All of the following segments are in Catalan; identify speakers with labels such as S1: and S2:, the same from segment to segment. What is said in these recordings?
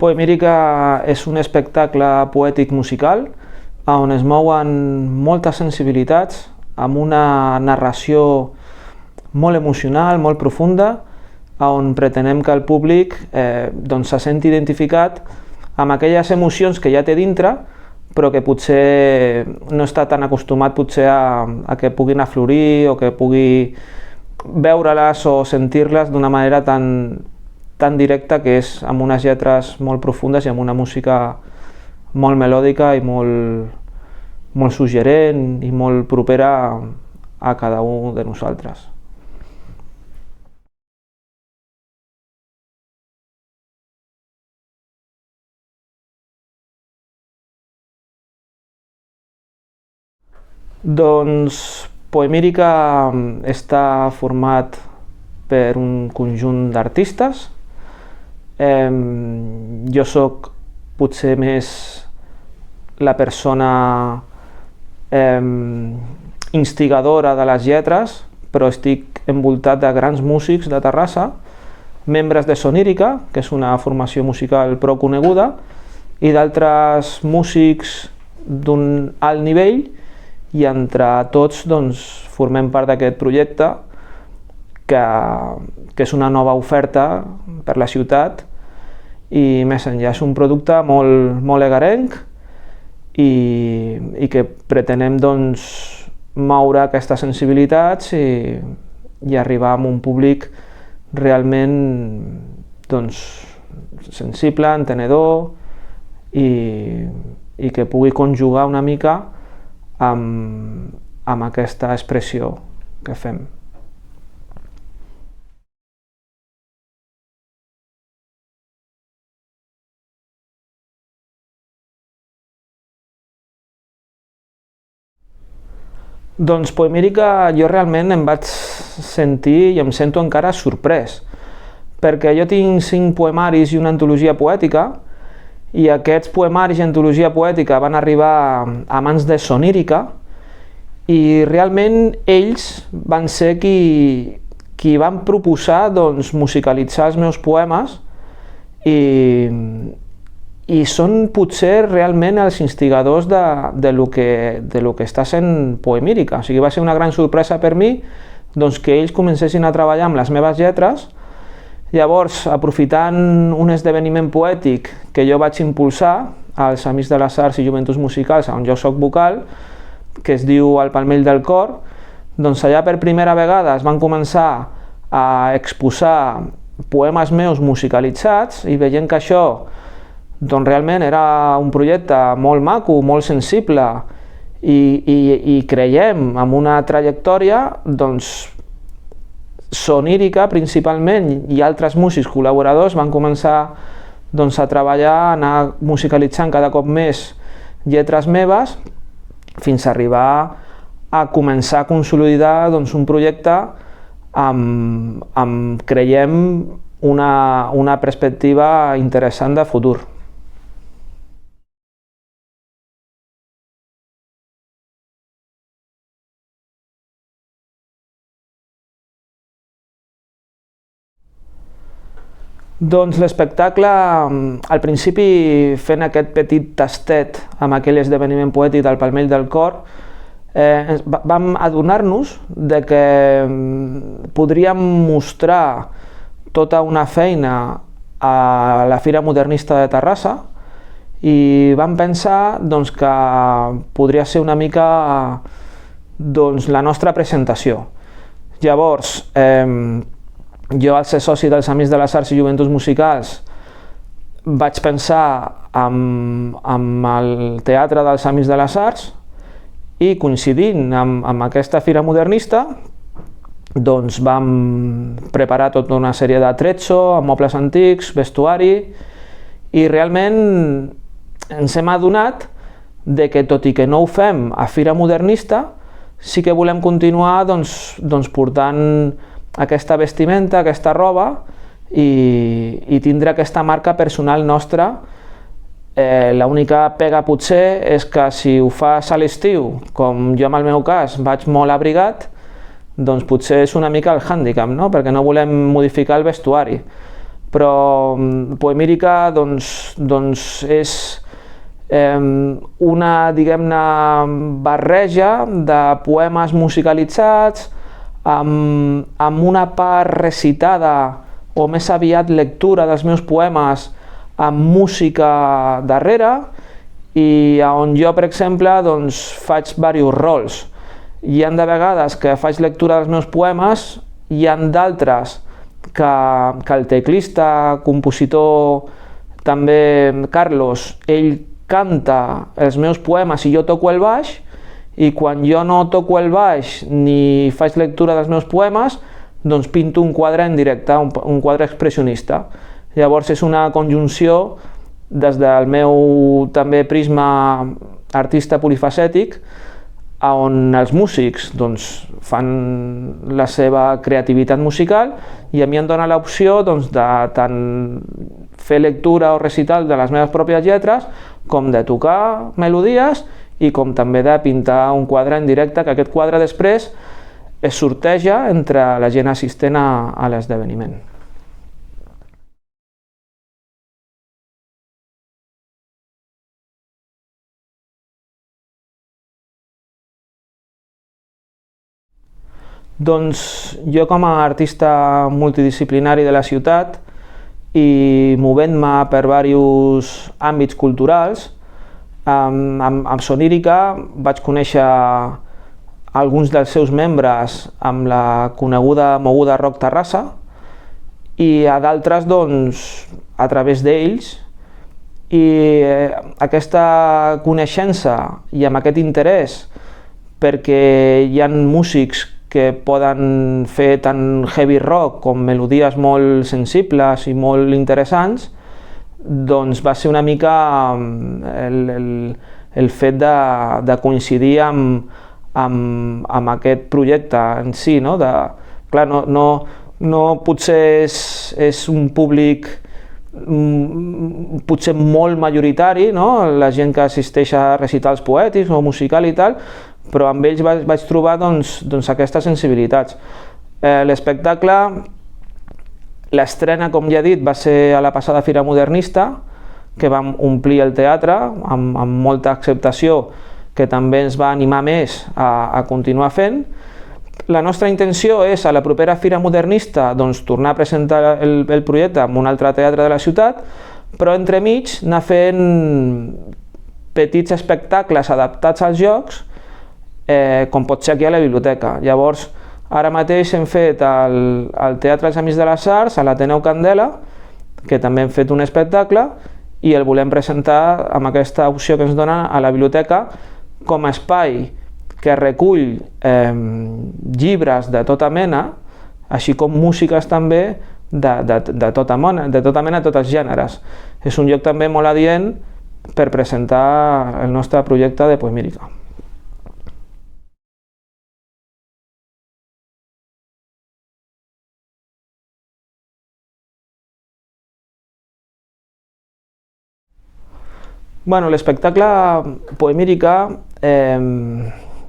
S1: Poemírica és un espectacle poètic musical on es mouen moltes sensibilitats amb una narració molt emocional, molt profunda, on pretenem que el públic se senti identificat amb aquelles emocions que ja té dintre, però que potser no està tan acostumat a que puguin aflorir o que pugui veure-les o sentir-les d'una manera tan directa, que és amb unes lletres molt profundes i amb una música molt melòdica i molt suggerent i molt propera a cada un de nosaltres. Doncs Poemírica està format per un conjunt d'artistes. Jo soc potser més la persona instigadora de les lletres, però estic envoltat de grans músics de Terrassa, membres de Sonírica, que és una formació musical prou coneguda, i d'altres músics d'un alt nivell, i entre tots formem part d'aquest projecte que és una nova oferta per la ciutat i més enllà és un producte molt egarenc i que pretenem moure aquestes sensibilitats i arribar a un públic realment sensible, entenedor i que pugui conjugar una mica amb aquesta expressió que fem. Doncs Poemírica jo realment em vaig sentir i em sento encara sorprès, perquè jo tinc 5 poemaris i una antologia poètica, i aquests poemaris i antologia poètica van arribar a mans de Sonírica i realment ells van ser qui van proposar musicalitzar els meus poemes i són potser realment els instigadors de lo que està sent Poemírica. O sigui, va ser una gran sorpresa per mi que ells comencessin a treballar amb les meves lletres. Llavors, aprofitant un esdeveniment poètic que jo vaig impulsar als Amics de les Arts i Joventuts Musicals, on jo soc vocal, que es diu El Palmell del Cor, allà per primera vegada es van començar a exposar poemes meus musicalitzats i veient que això realment era un projecte molt maco, molt sensible i creiem en una trajectòria, Sonírica principalment i altres músics col·laboradors van començar a treballar, a anar musicalitzant cada cop més lletres meves fins a arribar a començar a consolidar un projecte amb creiem una perspectiva interessant de futur. Doncs l'espectacle, al principi fent aquest petit tastet amb aquell esdeveniment poètic del Palmell del Cor, vam adonar-nos que podríem mostrar tota una feina a la Fira Modernista de Terrassa i vam pensar que podria ser una mica la nostra presentació. Llavors, jo, al ser soci dels Amics de les Arts i Joventuts Musicals, vaig pensar en el teatre dels Amics de les Arts i coincidint amb aquesta Fira Modernista vam preparar tota una sèrie d'atrezzo, amb mobles antics, vestuari i realment ens hem adonat que tot i que no ho fem a Fira Modernista sí que volem continuar portant aquesta vestimenta, aquesta roba i tindre aquesta marca personal nostra. L'única pega potser és que si ho fas a l'estiu, com jo en el meu cas vaig molt abrigat, potser és una mica el hàndicap, no? Perquè no volem modificar el vestuari. però Poemírica doncs és una, diguem-ne, barreja de poemes musicalitzats amb una part recitada o més aviat lectura dels meus poemes amb música darrere, i on jo, per exemple, doncs, faig diversos rols. Hi ha de vegades que faig lectura dels meus poemes, hi ha d'altres que el teclista, compositor, també Carlos, ell canta els meus poemes i jo toco el baix, i quan jo no toco el baix ni faig lectura dels meus poemes, doncs pinto un quadre en directe, un quadre expressionista. Llavors és una conjunció des del meu també prisma artista polifacètic, on els músics doncs, fan la seva creativitat musical i a mi em dona l'opció doncs, de tant fer lectura o recital de les meves pròpies lletres, com de tocar melodies i com també de pintar un quadre en directe, que aquest quadre després es sorteja entre la gent assistent a l'esdeveniment. Doncs jo, com a artista multidisciplinari de la ciutat i movent-me per diversos àmbits culturals, amb Sonírica vaig conèixer alguns dels seus membres amb la coneguda Moguda Rock Terrassa i a d'altres doncs, a través d'ells, i aquesta coneixença i amb aquest interès perquè hi ha músics que poden fer tant heavy rock com melodies molt sensibles i molt interessants, doncs va ser una mica el fet de coincidir amb aquest projecte en si, no? Clar, no potser és un públic potser molt majoritari, no? La gent que assisteix a recitals poètics o musical i tal, però amb ells vaig trobar doncs, aquestes sensibilitats. L'espectacle, l'estrena, com ja he dit, va ser a la passada Fira Modernista, que vam omplir el teatre amb molta acceptació, que també ens va animar més a continuar fent. La nostra intenció és, a la propera Fira Modernista, doncs, tornar a presentar el projecte en un altre teatre de la ciutat, però entremig anar fent petits espectacles adaptats als jocs, com pot ser aquí a la biblioteca. Llavors, ara mateix hem fet al Teatre dels Amics de les Arts, a l'Ateneu Candela, que també hem fet un espectacle, i el volem presentar amb aquesta opció que ens dona a la biblioteca com a espai que recull llibres de tota mena, així com músiques també de tota mena, de tots els gèneres. És un lloc també molt adient per presentar el nostre projecte de Poemírica. Bueno, l'espectacle Poemírica,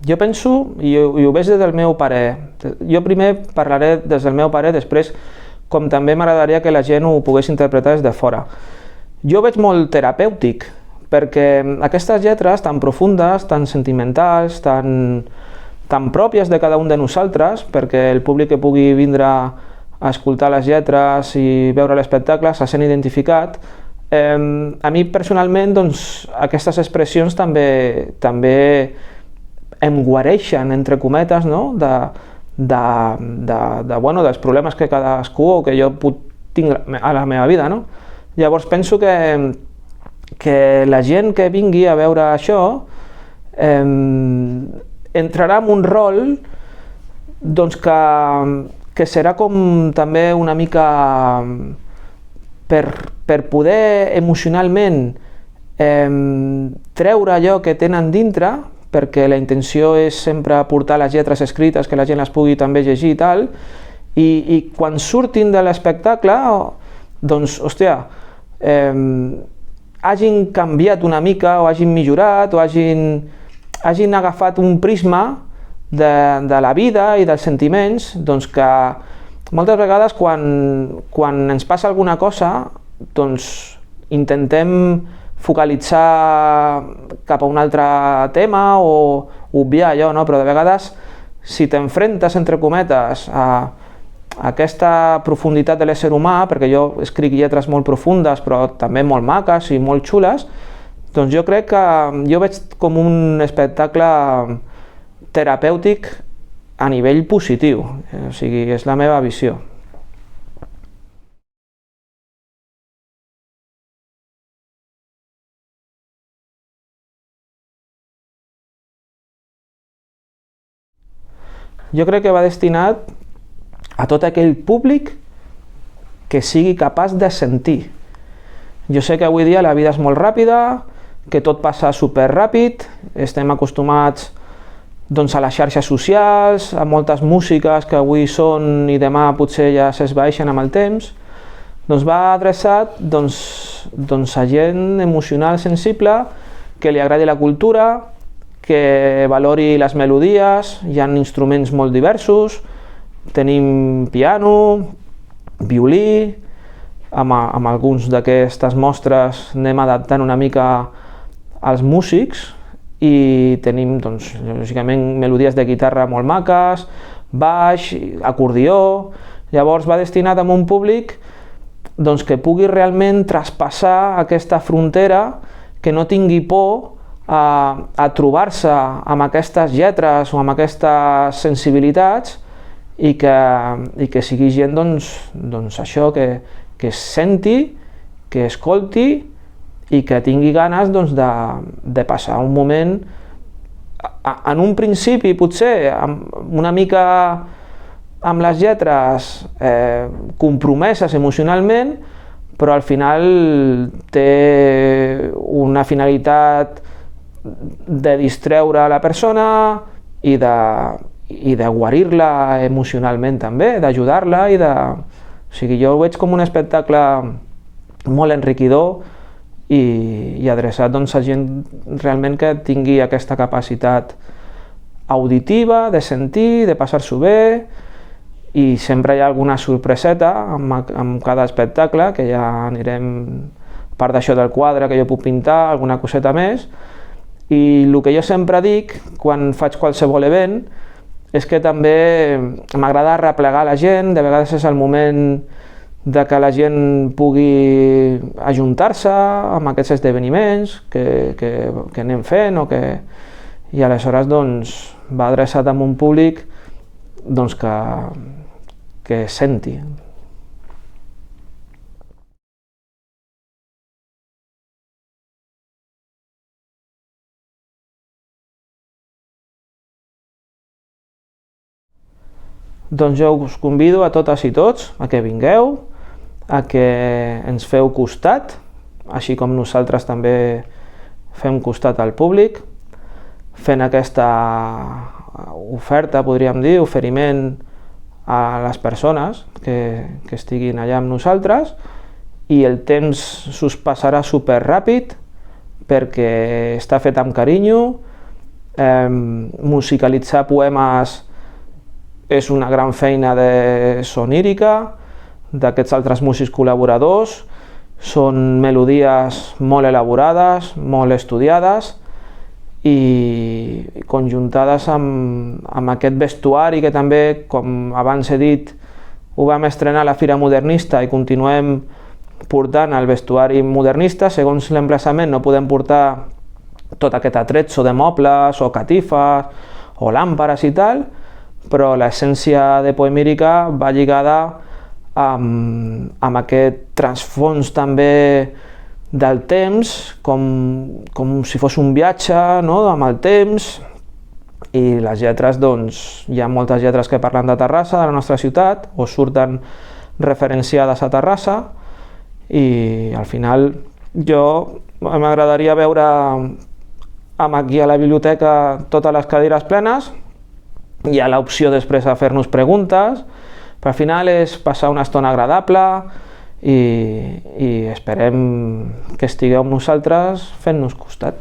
S1: jo penso, i ho veig des del meu parer, jo primer parlaré des del meu parer, després com també m'agradaria que la gent ho pogués interpretar des de fora. Jo ho veig molt terapèutic, perquè aquestes lletres tan profundes, tan sentimentals, tan pròpies de cada un de nosaltres, perquè el públic que pugui vindre a escoltar les lletres i veure l'espectacle se sent identificat. A mi personalment doncs, aquestes expressions també em guareixen, entre cometes, no? Dels problemes que cadascú o que jo tinc a la meva vida. No? Llavors penso que la gent que vingui a veure això entrarà en un rol doncs, que serà com també una mica per poder emocionalment treure allò que tenen dintre, perquè la intenció és sempre portar les lletres escrites, que la gent les pugui també llegir i tal, i quan surtin de l'espectacle, doncs, hòstia, hagin canviat una mica, o hagin millorat, o hagin agafat un prisma de la vida i dels sentiments, doncs que moltes vegades quan ens passa alguna cosa, doncs intentem focalitzar cap a un altre tema o obviar allò, no? Però de vegades, si t'enfrentes, entre cometes, a aquesta profunditat de l'ésser humà, perquè jo escric lletres molt profundes però també molt maques i molt xules, doncs jo crec que jo veig com un espectacle terapèutic a nivell positiu, o sigui, és la meva visió. Jo crec que va destinat a tot aquell públic que sigui capaç de sentir. Jo sé que avui dia la vida és molt ràpida, que tot passa superràpid, estem acostumats doncs, a les xarxes socials, a moltes músiques que avui són i demà potser ja s'esvaeixen amb el temps. Doncs va adreçat a gent emocional sensible, que li agradi la cultura, que valori les melodies, hi ha instruments molt diversos, tenim piano, violí, amb alguns d'aquestes mostres anem adaptant una mica als músics i tenim, doncs, lògicament, melodies de guitarra molt maques, baix, acordió. Llavors va destinat a un públic doncs, que pugui realment traspassar aquesta frontera, que no tingui por a trobar-se amb aquestes lletres o amb aquestes sensibilitats i que sigui gent doncs això, que es senti, que escolti i que tingui ganes de passar un moment, en un principi potser una mica amb les lletres compromeses emocionalment, però al final té una finalitat de distreure la persona i de guarir-la emocionalment també, d'ajudar-la i o sigui, jo ho veig com un espectacle molt enriquidor i adreçat a gent realment que tingui aquesta capacitat auditiva, de sentir, de passar-s'ho bé, i sempre hi ha alguna sorpreseta amb cada espectacle, que ja anirem, a part d'això del quadre que jo puc pintar, alguna coseta més. I el que jo sempre dic quan faig qualsevol event és que també m'agrada replegar la gent, de vegades és el moment de que la gent pugui ajuntar-se amb aquests esdeveniments que anem fent i aleshores doncs, va adreçat a un públic doncs, que senti. Doncs jo us convido a totes i tots a que vingueu, a que ens feu costat, així com nosaltres també fem costat al públic, fent aquesta oferta, podríem dir, oferiment a les persones que estiguin allà amb nosaltres, i el temps s'us passarà superràpid perquè està fet amb carinyo. Musicalitzar poemes és una gran feina de sonírica, d'aquests altres músics col·laboradors. Són melodies molt elaborades, molt estudiades i conjuntades amb aquest vestuari que també, com abans he dit, ho vam estrenar a la Fira Modernista i continuem portant el vestuari modernista. Segons l'emplaçament no podem portar tot aquest atrezzo de mobles o catifes o làmperes i tal, però l'essència de Poemírica va lligada amb aquest trasfons també del temps, com si fos un viatge, no? Amb el temps, i les lletres, doncs, hi ha moltes lletres que parlen de Terrassa, de la nostra ciutat, o surten referenciades a Terrassa, i al final m'agradaria veure aquí a la biblioteca totes les cadires plenes. Hi ha l'opció després de fer-nos preguntes, però al final és passar una estona agradable i esperem que estigueu amb nosaltres fent-nos costat.